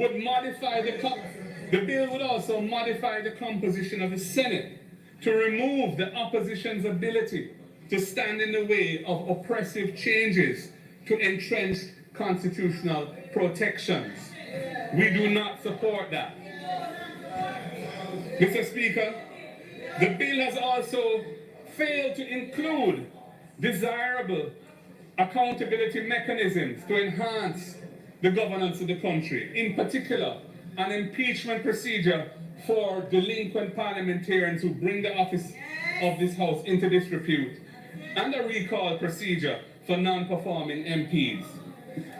would modify the bill would also modify the composition of the Senate to remove the opposition's ability to stand in the way of oppressive changes to entrenched constitutional protections. We do not support that. Mr. Speaker, the bill has also failed to include desirable accountability mechanisms to enhance the governance of the country. In particular, an impeachment procedure for delinquent parliamentarians who bring the office of this House into disrepute, and a recall procedure for non-performing MPs.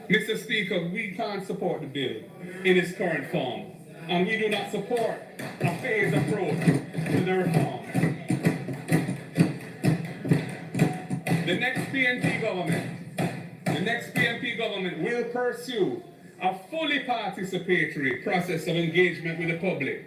Mr. Speaker, we can't support the bill in its current form, and we do not support a phased approach to the reform. The next PNP government will pursue a fully participatory process of engagement with the public.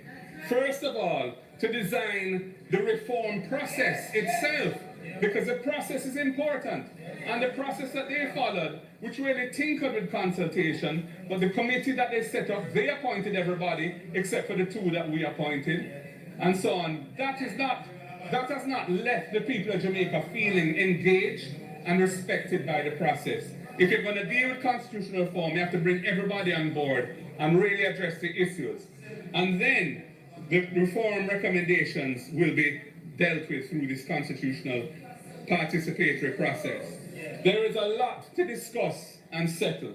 First of all, to design the reform process itself, because the process is important. And the process that they followed, which really tinkered with consultation, but the committee that they set up, they appointed everybody except for the two that we appointed, and so on. That has not left the people of Jamaica feeling engaged and respected by the process. If you're going to deal with constitutional reform, you have to bring everybody on board and really address the issues. And then the reform recommendations will be dealt with through this constitutional participatory process. There is a lot to discuss and settle.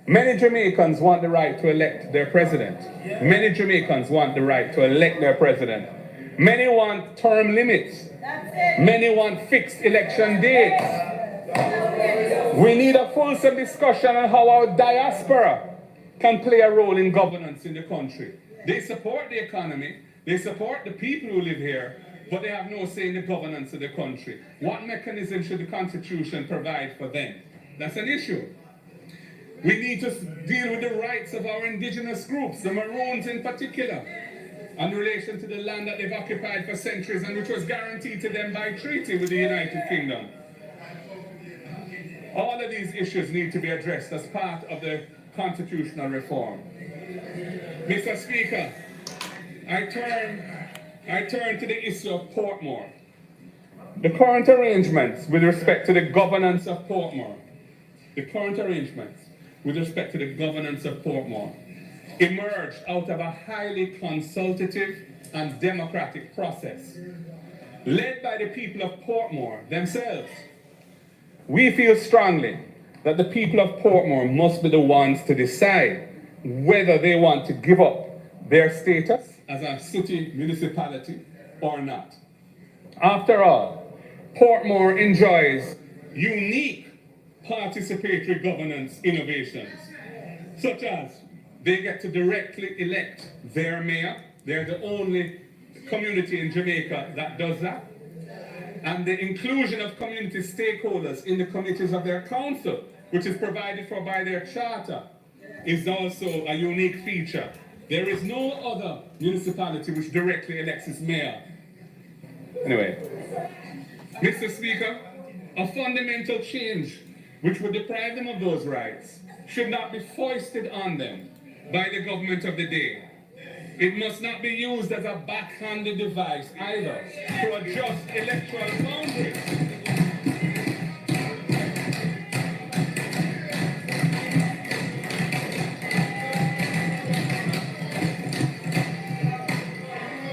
Many Jamaicans want the right to elect their president. Many Jamaicans want the right to elect their president. Many want term limits. Many want fixed election dates. We need a fulsome discussion on how our diaspora can play a role in governance in the country. They support the economy, they support the people who live here, but they have no say in the governance of the country. What mechanism should the Constitution provide for them? That's an issue. We need to deal with the rights of our indigenous groups, the Maroons in particular, in relation to the land that they've occupied for centuries and which was guaranteed to them by treaty with the United Kingdom. All of these issues need to be addressed as part of the constitutional reform. Mr. Speaker, I turn to the issue of Portmore. The current arrangements with respect to the governance of Portmore, emerged out of a highly consultative and democratic process, led by the people of Portmore themselves. We feel strongly that the people of Portmore must be the ones to decide whether they want to give up their status as a city municipality or not. After all, Portmore enjoys unique participatory governance innovations, such as they get to directly elect their mayor. They're the only community in Jamaica that does that. And the inclusion of community stakeholders in the committees of their council, which is provided for by their charter, is also a unique feature. There is no other municipality which directly elects its mayor. Anyway, Mr. Speaker, a fundamental change which would deprive them of those rights should not be foisted on them by the government of the day. It must not be used as a backhanded device either to adjust electoral boundaries.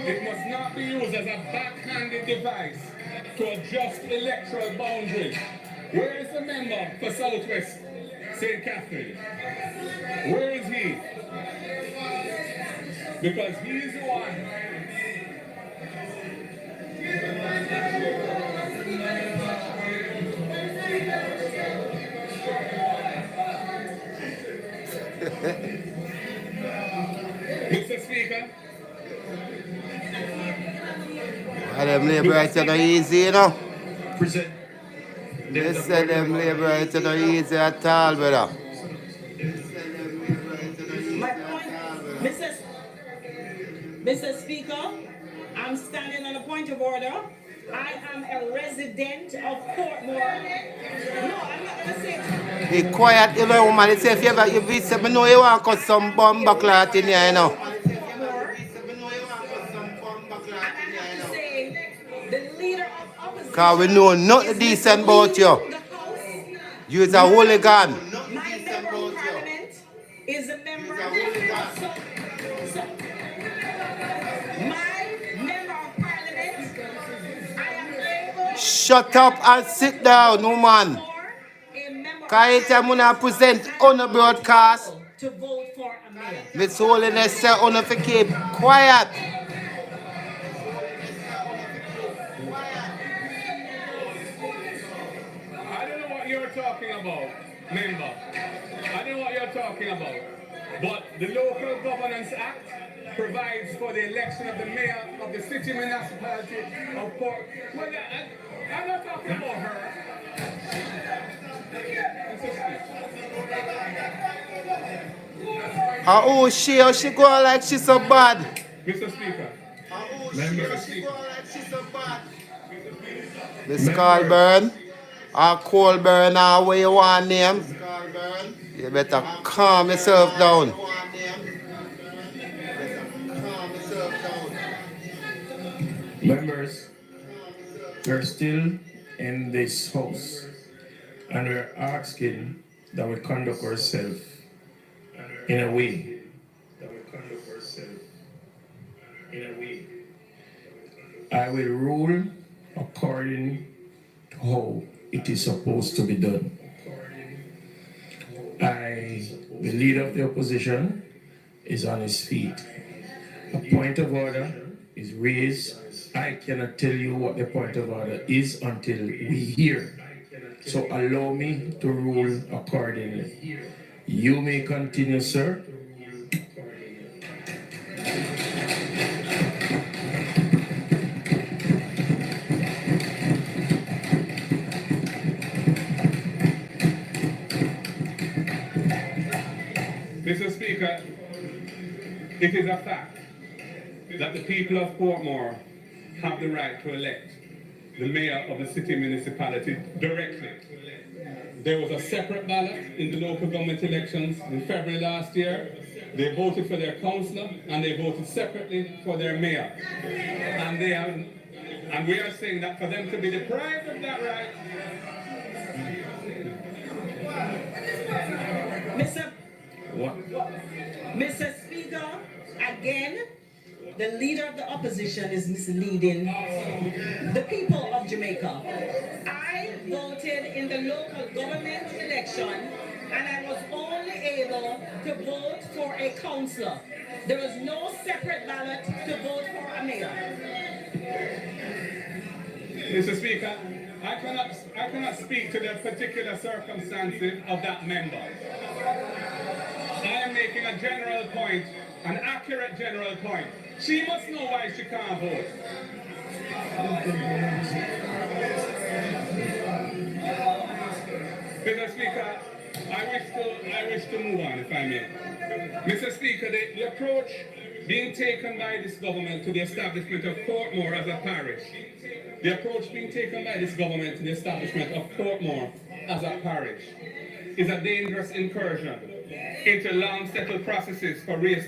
It must not be used as a backhanded device to adjust electoral boundaries. Where is the member for Southwest St. Catherine? Where is he? Because he is the one. Mr. Speaker. Them liberals are not easy, you know. Present. They say them liberals are not easy at all, brother. Mr. Speaker, I'm standing on a point of order. I am a resident of Portmore. No, I'm not going to say. Be quiet, you know, woman. It's if you ever you visit, I know you want to cut some bomb clot in here, you know. The leader of opposition. Because we know nothing decent about you. You is a hooligan. My member of parliament is a member of my member of parliament. I am able. Shut up and sit down, woman. Because I'm going to present on a broadcast. To vote for a mayor. Miss Holiness say on to keep quiet. I don't know what you're talking about, member. I don't know what you're talking about. But the Local Governance Act provides for the election of the mayor of the city municipality of Port. Well, I'm not talking about her. Oh, she go like she's so bad. Mr. Speaker. Members. She go like she's so bad. Miss Colburn, or Colburn, or where you want name. You better calm yourself down. Members, we're still in this house and we're asking that we conduct ourselves in a way. I will rule according to how it is supposed to be done. The leader of the opposition is on his feet. A point of order is raised. I cannot tell you what the point of order is until we hear. So allow me to rule accordingly. You may continue, sir. Mr. Speaker, it is a fact that the people of Portmore have the right to elect the mayor of the city municipality directly. There was a separate ballot in the local government elections in February last year. They voted for their councillor and they voted separately for their mayor. And we are saying that for them to be deprived of that right. Mr. Speaker, again, the leader of the opposition is misleading the people of Jamaica. I voted in the local government election and I was only able to vote for a councillor. There was no separate ballot to vote for a mayor. Mr. Speaker, I cannot speak to the particular circumstances of that member. I am making a general point, an accurate general point. She must know why she can't vote. Mr. Speaker, I wish to move on, if I may. Mr. Speaker, the approach being taken by this government to the establishment of Portmore as a parish, the approach being taken by this government to the establishment of Portmore as a parish is a dangerous incursion into long settled processes for